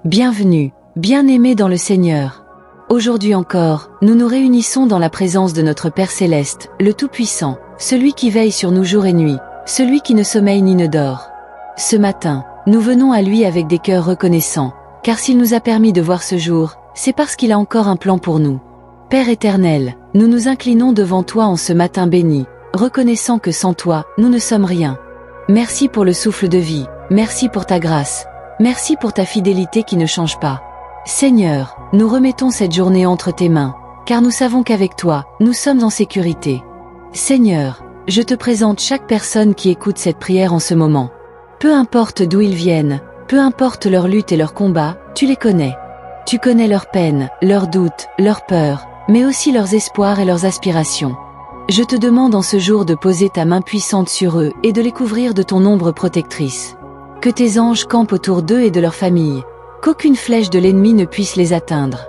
Bienvenue, bien-aimés dans le Seigneur. Aujourd'hui encore, nous nous réunissons dans la présence de notre Père Céleste, le Tout-Puissant, celui qui veille sur nous jour et nuit, celui qui ne sommeille ni ne dort. Ce matin, nous venons à lui avec des cœurs reconnaissants, car s'il nous a permis de voir ce jour, c'est parce qu'il a encore un plan pour nous. Père éternel, nous nous inclinons devant toi en ce matin béni, reconnaissant que sans toi, nous ne sommes rien. Merci pour le souffle de vie, merci pour ta grâce. Merci pour ta fidélité qui ne change pas. Seigneur, nous remettons cette journée entre tes mains, car nous savons qu'avec toi, nous sommes en sécurité. Seigneur, je te présente chaque personne qui écoute cette prière en ce moment. Peu importe d'où ils viennent, peu importe leur lutte et leur combat, tu les connais. Tu connais leurs peines, leurs doutes, leurs peurs, mais aussi leurs espoirs et leurs aspirations. Je te demande en ce jour de poser ta main puissante sur eux et de les couvrir de ton ombre protectrice. Que tes anges campent autour d'eux et de leur famille, qu'aucune flèche de l'ennemi ne puisse les atteindre.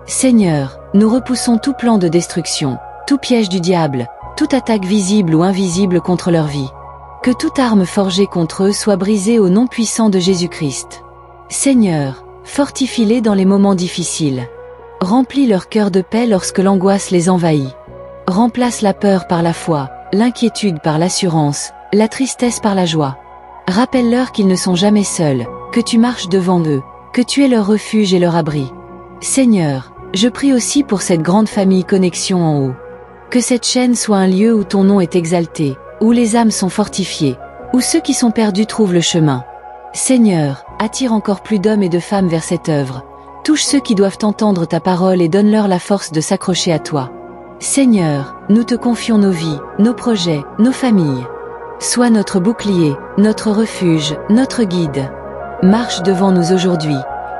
Seigneur, nous repoussons tout plan de destruction, tout piège du diable, toute attaque visible ou invisible contre leur vie. Que toute arme forgée contre eux soit brisée au nom puissant de Jésus-Christ. Seigneur, fortifie-les dans les moments difficiles. Remplis leur cœur de paix lorsque l'angoisse les envahit. Remplace la peur par la foi, l'inquiétude par l'assurance, la tristesse par la joie. Rappelle-leur qu'ils ne sont jamais seuls, que tu marches devant eux, que tu es leur refuge et leur abri. Seigneur, je prie aussi pour cette grande famille Connexion en haut. Que cette chaîne soit un lieu où ton nom est exalté, où les âmes sont fortifiées, où ceux qui sont perdus trouvent le chemin. Seigneur, attire encore plus d'hommes et de femmes vers cette œuvre. Touche ceux qui doivent entendre ta parole et donne-leur la force de s'accrocher à toi. Seigneur, nous te confions nos vies, nos projets, nos familles. Sois notre bouclier, notre refuge, notre guide. Marche devant nous aujourd'hui.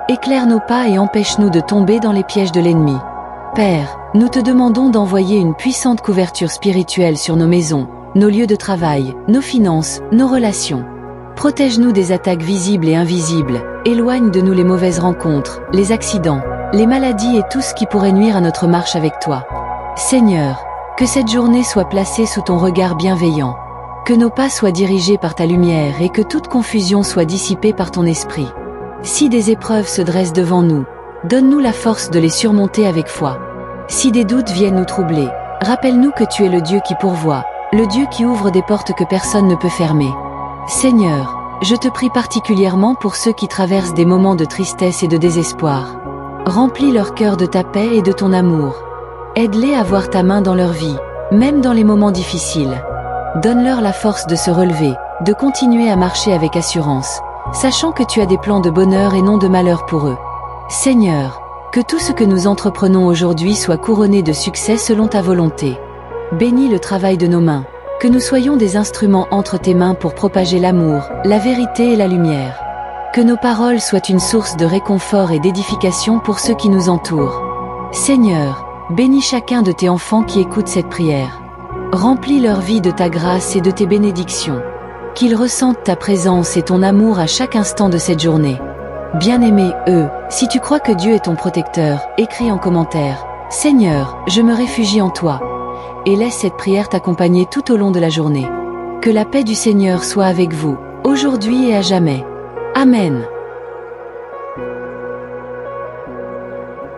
Éclaire nos pas et empêche-nous de tomber dans les pièges de l'ennemi. Père, nous te demandons d'envoyer une puissante couverture spirituelle sur nos maisons, nos lieux de travail, nos finances, nos relations. Protège-nous des attaques visibles et invisibles, éloigne de nous les mauvaises rencontres, les accidents, les maladies et tout ce qui pourrait nuire à notre marche avec toi. Seigneur, que cette journée soit placée sous ton regard bienveillant. Que nos pas soient dirigés par ta lumière et que toute confusion soit dissipée par ton esprit. Si des épreuves se dressent devant nous, donne-nous la force de les surmonter avec foi. Si des doutes viennent nous troubler, rappelle-nous que tu es le Dieu qui pourvoit, le Dieu qui ouvre des portes que personne ne peut fermer. Seigneur, je te prie particulièrement pour ceux qui traversent des moments de tristesse et de désespoir. Remplis leur cœur de ta paix et de ton amour. Aide-les à voir ta main dans leur vie, même dans les moments difficiles. Donne-leur la force de se relever, de continuer à marcher avec assurance, sachant que tu as des plans de bonheur et non de malheur pour eux. Seigneur, que tout ce que nous entreprenons aujourd'hui soit couronné de succès selon ta volonté. Bénis le travail de nos mains, que nous soyons des instruments entre tes mains pour propager l'amour, la vérité et la lumière. Que nos paroles soient une source de réconfort et d'édification pour ceux qui nous entourent. Seigneur, bénis chacun de tes enfants qui écoutent cette prière. Remplis leur vie de ta grâce et de tes bénédictions. Qu'ils ressentent ta présence et ton amour à chaque instant de cette journée. Bien-aimés, si tu crois que Dieu est ton protecteur, écris en commentaire « Seigneur, je me réfugie en toi » et laisse cette prière t'accompagner tout au long de la journée. Que la paix du Seigneur soit avec vous, aujourd'hui et à jamais. Amen.